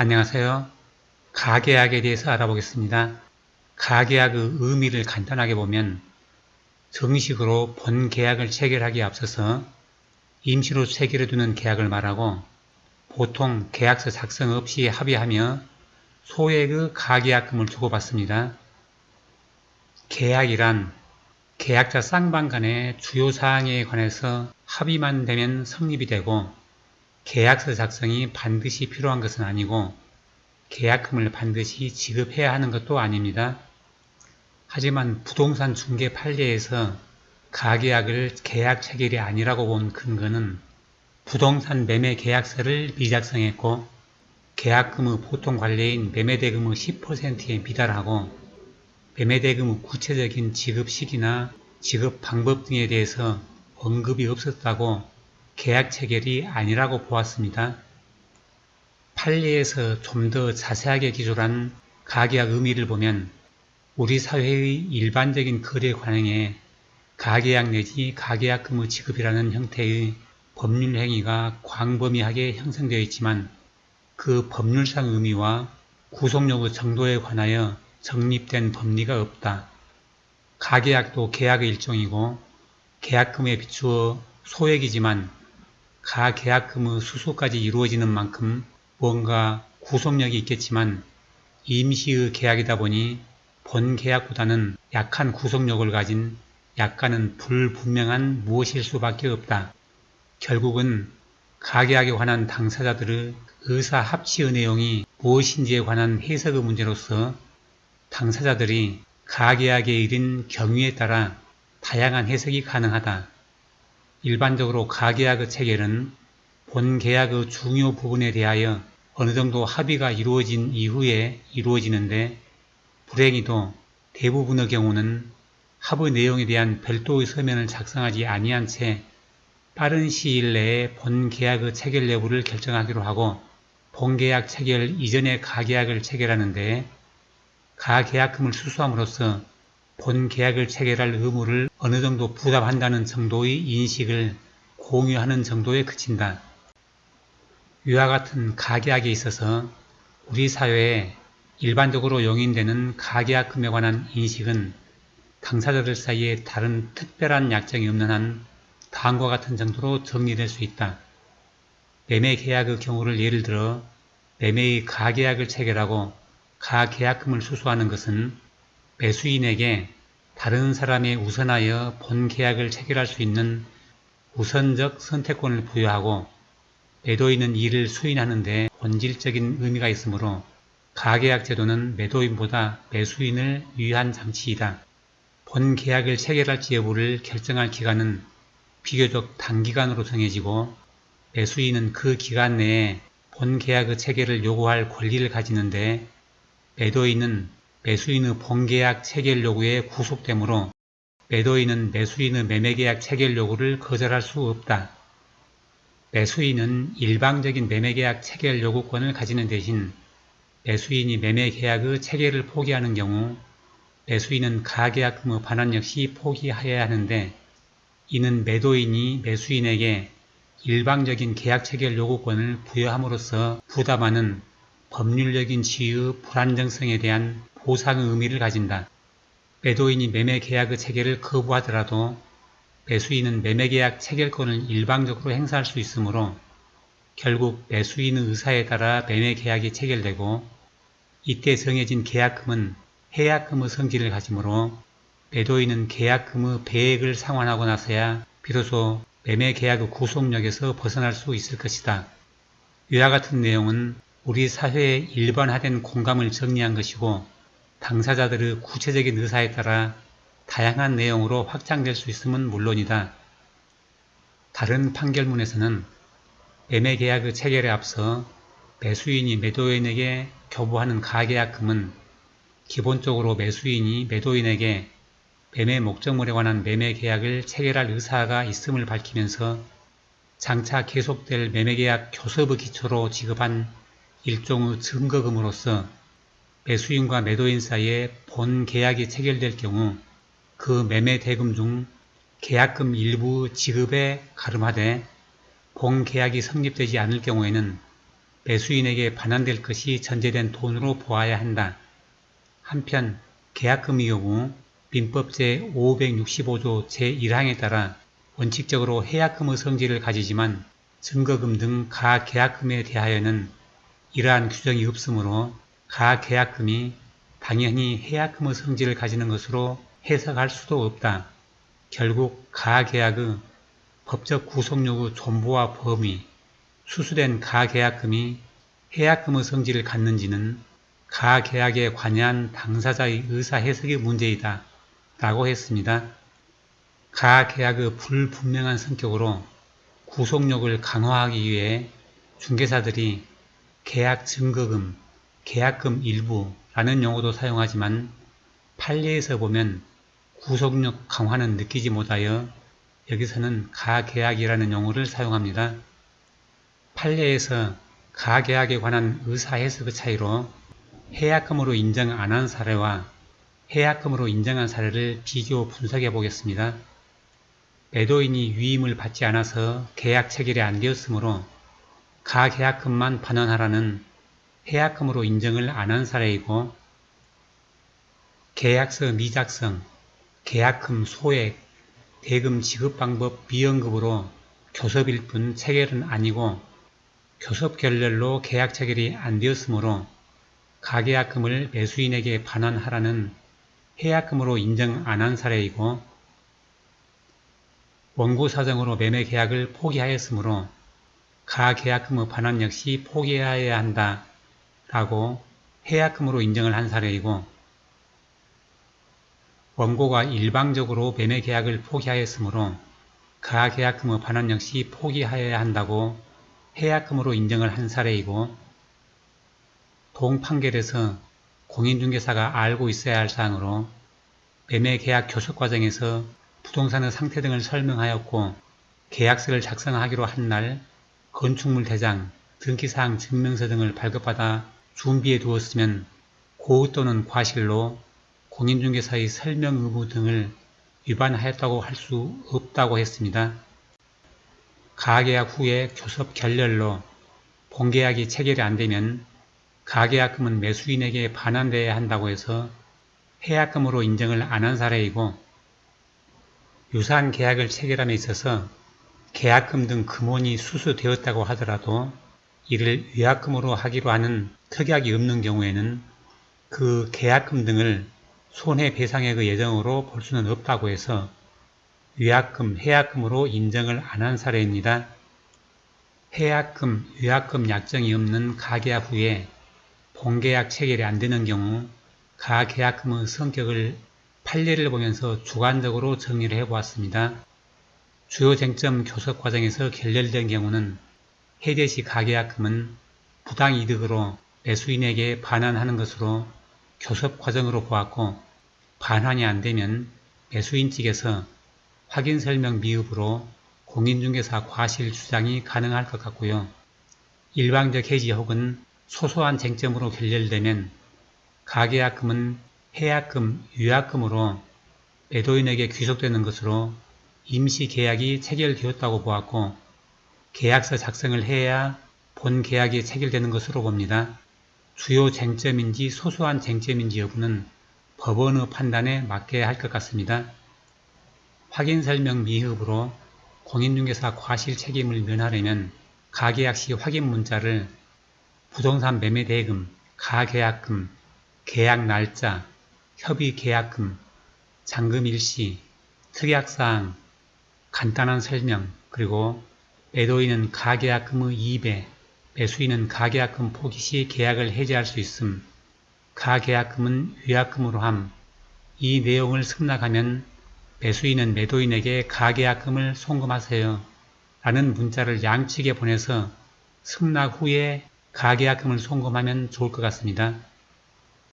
안녕하세요. 가계약에 대해서 알아보겠습니다. 가계약의 의미를 간단하게 보면 정식으로 본 계약을 체결하기에 앞서서 임시로 체결해두는 계약을 말하고 보통 계약서 작성 없이 합의하며 소액의 가계약금을 주고받습니다. 계약이란 계약자 쌍방 간의 주요 사항에 관해서 합의만 되면 성립이 되고 계약서 작성이 반드시 필요한 것은 아니고 계약금을 반드시 지급해야 하는 것도 아닙니다. 하지만 부동산 중개 판례에서 가계약을 계약 체결이 아니라고 본 근거는 부동산 매매 계약서를 미작성했고 계약금의 보통 관례인 매매대금의 10%에 미달하고 매매대금의 구체적인 지급 시기나 지급 방법 등에 대해서 언급이 없었다고 계약 체결이 아니라고 보았습니다. 판례에서 좀 더 자세하게 기술한 가계약 의미를 보면 우리 사회의 일반적인 거래 관행에 가계약 내지 가계약금의 지급이라는 형태의 법률 행위가 광범위하게 형성되어 있지만 그 법률상 의미와 구속력의 정도에 관하여 정립된 법리가 없다. 가계약도 계약의 일종이고 계약금에 비추어 소액이지만 가계약금의 수수까지 이루어지는 만큼 뭔가 구속력이 있겠지만 임시의 계약이다 보니 본 계약보다는 약한 구속력을 가진 약간은 불분명한 무엇일 수밖에 없다. 결국은 가계약에 관한 당사자들의 의사 합치의 내용이 무엇인지에 관한 해석의 문제로서 당사자들이 가계약에 이른 경위에 따라 다양한 해석이 가능하다. 일반적으로 가계약의 체결은 본 계약의 중요 부분에 대하여 어느 정도 합의가 이루어진 이후에 이루어지는데 불행히도 대부분의 경우는 합의 내용에 대한 별도의 서면을 작성하지 아니한 채 빠른 시일 내에 본 계약의 체결 여부를 결정하기로 하고 본 계약 체결 이전에 가계약을 체결하는데 가계약금을 수수함으로써 본 계약을 체결할 의무를 어느 정도 부담한다는 정도의 인식을 공유하는 정도에 그친다. 위와 같은 가계약에 있어서 우리 사회에 일반적으로 용인되는 가계약금에 관한 인식은 당사자들 사이에 다른 특별한 약정이 없는 한 다음과 같은 정도로 정리될 수 있다. 매매계약의 경우를 예를 들어 매매의 가계약을 체결하고 가계약금을 수수하는 것은 매수인에게 다른 사람에 우선하여 본 계약을 체결할 수 있는 우선적 선택권을 부여하고 매도인은 이를 수인하는 데 본질적인 의미가 있으므로 가계약 제도는 매도인보다 매수인을 위한 장치이다. 본 계약을 체결할지 여부를 결정할 기간은 비교적 단기간으로 정해지고 매수인은 그 기간 내에 본 계약의 체결을 요구할 권리를 가지는데 매도인은 매수인의 본 계약 체결 요구에 구속되므로 매도인은 매수인의 매매계약 체결 요구를 거절할 수 없다. 매수인은 일방적인 매매계약 체결 요구권을 가지는 대신 매수인이 매매계약의 체결을 포기하는 경우 매수인은 가계약금의 반환 역시 포기하여야 하는데 이는 매도인이 매수인에게 일방적인 계약 체결 요구권을 부여함으로써 부담하는 법률적인 지위의 불안정성에 대한 보상의 의미를 가진다. 매도인이 매매계약의 체결을 거부하더라도 매수인은 매매계약 체결권을 일방적으로 행사할 수 있으므로 결국 매수인의 의사에 따라 매매계약이 체결되고 이때 정해진 계약금은 해약금의 성질을 가지므로 매도인은 계약금의 배액을 상환하고 나서야 비로소 매매계약의 구속력에서 벗어날 수 있을 것이다. 위와 같은 내용은 우리 사회의 일반화된 공감을 정리한 것이고 당사자들의 구체적인 의사에 따라 다양한 내용으로 확장될 수 있음은 물론이다. 다른 판결문에서는 매매계약의 체결에 앞서 매수인이 매도인에게 교부하는 가계약금은 기본적으로 매수인이 매도인에게 매매 목적물에 관한 매매계약을 체결할 의사가 있음을 밝히면서 장차 계속될 매매계약 교섭의 기초로 지급한 일종의 증거금으로서 매수인과 매도인 사이에 본 계약이 체결될 경우 그 매매 대금 중 계약금 일부 지급에 가름하되 본 계약이 성립되지 않을 경우에는 매수인에게 반환될 것이 전제된 돈으로 보아야 한다. 한편 계약금의 경우 민법 제565조 제1항에 따라 원칙적으로 해약금의 성질을 가지지만 증거금 등 가계약금에 대하여는 이러한 규정이 없으므로 가계약금이 당연히 해약금의 성질을 가지는 것으로 해석할 수도 없다. 결국 가계약의 법적 구속력의 존보와 범위, 수수된 가계약금이 해약금의 성질을 갖는지는 가계약에 관여한 당사자의 의사해석의 문제이다 라고 했습니다. 가계약의 불분명한 성격으로 구속력을 강화하기 위해 중개사들이 계약 증거금, 계약금 일부라는 용어도 사용하지만 판례에서 보면 구속력 강화는 느끼지 못하여 여기서는 가계약이라는 용어를 사용합니다. 판례에서 가계약에 관한 의사해석의 차이로 해약금으로 인정 안 한 사례와 해약금으로 인정한 사례를 비교 분석해 보겠습니다. 매도인이 위임을 받지 않아서 계약 체결이 안 되었으므로 가계약금만 반환하라는 해약금으로 인정을 안 한 사례이고, 계약서 미작성, 계약금 소액, 대금 지급 방법 미언급으로 교섭일 뿐 체결은 아니고 교섭 결렬로 계약 체결이 안 되었으므로 가계약금을 매수인에게 반환하라는 해약금으로 인정 안 한 사례이고, 원고 사정으로 매매 계약을 포기하였으므로 가계약금의 반환 역시 포기해야 한다 라고 해약금으로 인정을 한 사례이고, 원고가 일방적으로 매매 계약을 포기하였으므로 가계약금의 반환 역시 포기하여야 한다고 해약금으로 인정을 한 사례이고, 동판결에서 공인중개사가 알고 있어야 할 사항으로 매매계약 교섭 과정에서 부동산의 상태 등을 설명하였고, 계약서를 작성하기로 한 날 건축물 대장, 등기사항 증명서 등을 발급받아 준비해 두었으면 고의 또는 과실로 공인중개사의 설명 의무 등을 위반하였다고 할 수 없다고 했습니다. 가계약 후에 교섭 결렬로 본계약이 체결이 안되면 가계약금은 매수인에게 반환되어야 한다고 해서 해약금으로 인정을 안 한 사례이고, 유사한 계약을 체결함에 있어서 계약금 등 금원이 수수되었다고 하더라도 이를 위약금으로 하기로 하는 특약이 없는 경우에는 그 계약금 등을 손해배상액의 예정으로 볼 수는 없다고 해서 위약금, 해약금으로 인정을 안 한 사례입니다. 해약금, 위약금 약정이 없는 가계약 후에 본계약 체결이 안 되는 경우 가계약금의 성격을 판례를 보면서 주관적으로 정리를 해보았습니다. 주요 쟁점 교섭 과정에서 결렬된 경우는 해제시 가계약금은 부당이득으로 매수인에게 반환하는 것으로 교섭 과정으로 보았고, 반환이 안되면 매수인 측에서 확인설명 미흡으로 공인중개사 과실 주장이 가능할 것 같고요. 일방적 해지 혹은 소소한 쟁점으로 결렬되면 가계약금은 해약금, 위약금으로 매도인에게 귀속되는 것으로 임시계약이 체결되었다고 보았고, 계약서 작성을 해야 본 계약이 체결되는 것으로 봅니다. 주요 쟁점인지 소소한 쟁점인지 여부는 법원의 판단에 맡겨야 할 것 같습니다. 확인설명 미흡으로 공인중개사 과실 책임을 면하려면 가계약 시 확인 문자를 부동산 매매대금, 가계약금, 계약 날짜, 협의계약금, 잔금 일시, 특약사항, 간단한 설명, 그리고 매도인은 가계약금의 2배, 매수인은 가계약금 포기 시 계약을 해지할 수 있음, 가계약금은 위약금으로 함, 이 내용을 승낙하면 매수인은 매도인에게 가계약금을 송금하세요 라는 문자를 양측에 보내서 승낙 후에 가계약금을 송금하면 좋을 것 같습니다.